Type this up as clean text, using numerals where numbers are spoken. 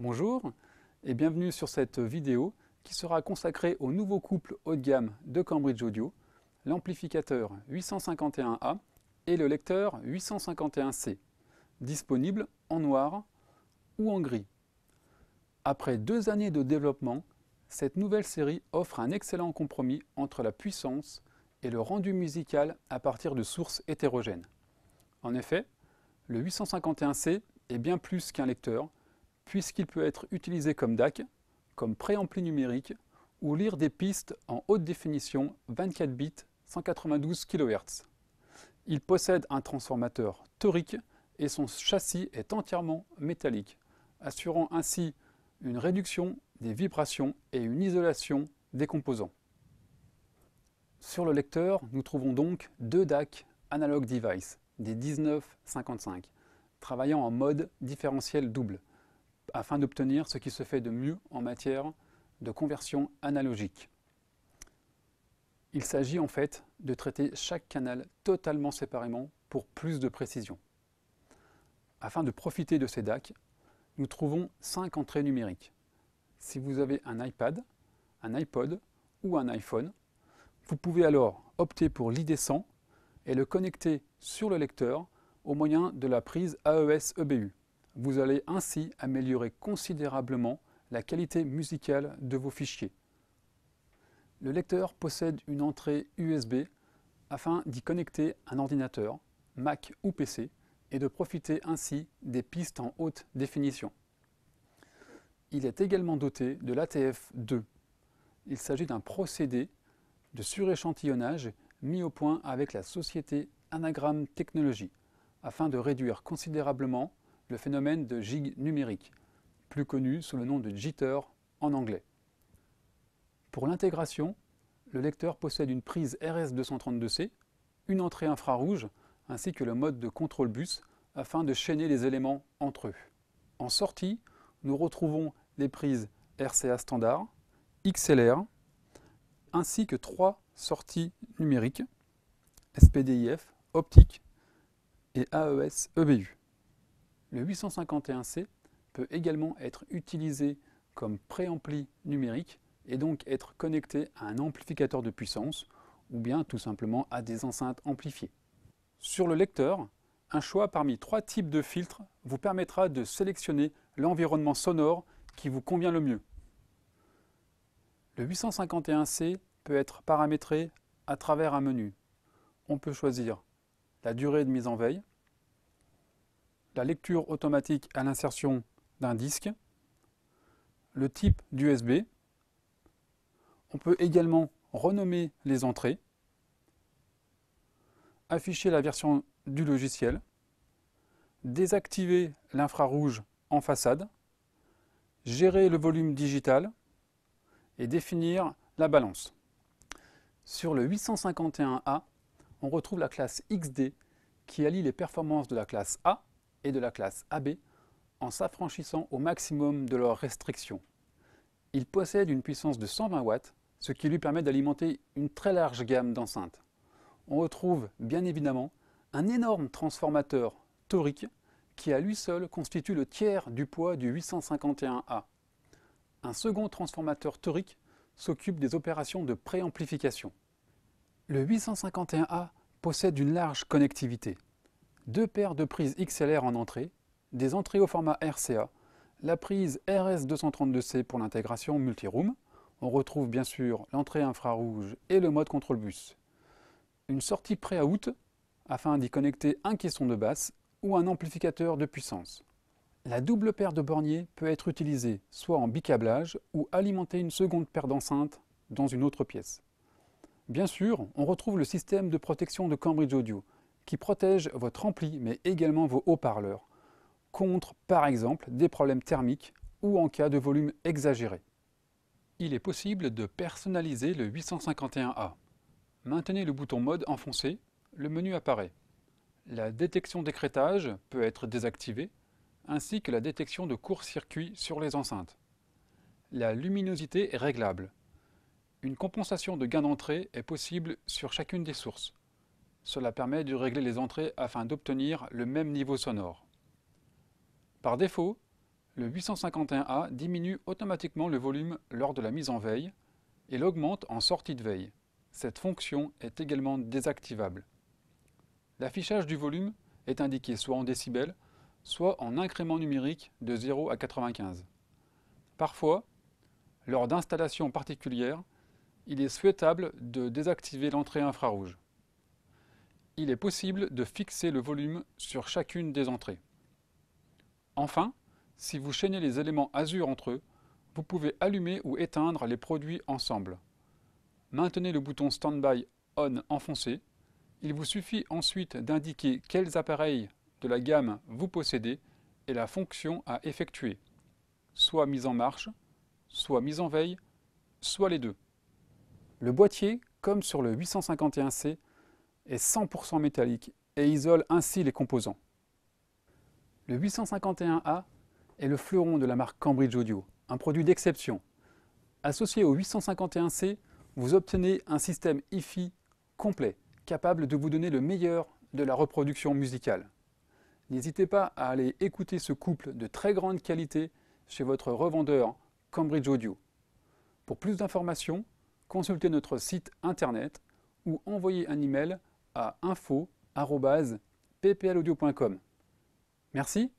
Bonjour et bienvenue sur cette vidéo qui sera consacrée au nouveau couple haut de gamme de Cambridge Audio, l'amplificateur 851A et le lecteur 851C, disponibles en noir ou en gris. Après 2 années de développement, cette nouvelle série offre un excellent compromis entre la puissance et le rendu musical à partir de sources hétérogènes. En effet, le 851C est bien plus qu'un lecteur, puisqu'il peut être utilisé comme DAC, comme préampli numérique, ou lire des pistes en haute définition 24 bits 192 kHz. Il possède un transformateur torique et son châssis est entièrement métallique, assurant ainsi une réduction des vibrations et une isolation des composants. Sur le lecteur, nous trouvons donc 2 DAC Analog Device, des 1955, travaillant en mode différentiel double, afin d'obtenir ce qui se fait de mieux en matière de conversion analogique. Il s'agit en fait de traiter chaque canal totalement séparément pour plus de précision. Afin de profiter de ces DAC, nous trouvons 5 entrées numériques. Si vous avez un iPad, un iPod ou un iPhone, vous pouvez alors opter pour l'ID100 et le connecter sur le lecteur au moyen de la prise AES-EBU. Vous allez ainsi améliorer considérablement la qualité musicale de vos fichiers. Le lecteur possède une entrée USB afin d'y connecter un ordinateur, Mac ou PC, et de profiter ainsi des pistes en haute définition. Il est également doté de l'ATF2. Il s'agit d'un procédé de suréchantillonnage mis au point avec la société Anagram Technology, afin de réduire considérablement le phénomène de gigue numérique, plus connu sous le nom de jitter en anglais. Pour l'intégration, le lecteur possède une prise RS232C, une entrée infrarouge ainsi que le mode de contrôle bus afin de chaîner les éléments entre eux. En sortie, nous retrouvons les prises RCA standard, XLR, ainsi que 3 sorties numériques, SPDIF, optique et AES-EBU. Le 851C peut également être utilisé comme préampli numérique et donc être connecté à un amplificateur de puissance ou bien tout simplement à des enceintes amplifiées. Sur le lecteur, un choix parmi 3 types de filtres vous permettra de sélectionner l'environnement sonore qui vous convient le mieux. Le 851C peut être paramétré à travers un menu. On peut choisir la durée de mise en veille, la lecture automatique à l'insertion d'un disque, le type d'USB. On peut également renommer les entrées, afficher la version du logiciel, désactiver l'infrarouge en façade, gérer le volume digital et définir la balance. Sur le 851A, on retrouve la classe XD qui allie les performances de la classe A et de la classe AB en s'affranchissant au maximum de leurs restrictions. Il possède une puissance de 120 watts, ce qui lui permet d'alimenter une très large gamme d'enceintes. On retrouve bien évidemment un énorme transformateur torique qui à lui seul constitue le tiers du poids du 851A. Un second transformateur torique s'occupe des opérations de préamplification. Le 851A possède une large connectivité. 2 paires de prises XLR en entrée, des entrées au format RCA, la prise RS232C pour l'intégration multiroom, on retrouve bien sûr l'entrée infrarouge et le mode contrôle bus. Une sortie pré-out afin d'y connecter un caisson de basse ou un amplificateur de puissance. La double paire de borniers peut être utilisée soit en bicablage ou alimenter une seconde paire d'enceintes dans une autre pièce. Bien sûr, on retrouve le système de protection de Cambridge Audio qui protège votre ampli mais également vos haut-parleurs contre par exemple des problèmes thermiques ou en cas de volume exagéré. Il est possible de personnaliser le 851A. Maintenez le bouton mode enfoncé, le menu apparaît. La détection d'écrêtage peut être désactivée, ainsi que la détection de court-circuit sur les enceintes. La luminosité est réglable. Une compensation de gain d'entrée est possible sur chacune des sources. Cela permet de régler les entrées afin d'obtenir le même niveau sonore. Par défaut, Le 851A diminue automatiquement le volume lors de la mise en veille et l'augmente en sortie de veille. Cette fonction est également désactivable. L'affichage du volume est indiqué soit en décibels, soit en incrément numérique de 0 à 95. Parfois, lors d'installations particulières, il est souhaitable de désactiver l'entrée infrarouge. Il est possible de fixer le volume sur chacune des entrées. Enfin, si vous chaînez les éléments ASUR entre eux, vous pouvez allumer ou éteindre les produits ensemble. Maintenez le bouton Standby On enfoncé. Il vous suffit ensuite d'indiquer quels appareils de la gamme vous possédez et la fonction à effectuer, soit mise en marche, soit mise en veille, soit les deux. Le boîtier, comme sur le 851C, est 100% métallique et isole ainsi les composants. Le 851A est le fleuron de la marque Cambridge Audio, un produit d'exception. Associé au 851C, vous obtenez un système hi-fi complet, capable de vous donner le meilleur de la reproduction musicale. N'hésitez pas à aller écouter ce couple de très grande qualité chez votre revendeur Cambridge Audio. Pour plus d'informations, consultez notre site internet ou envoyez un email à info@pplaudio.com. Merci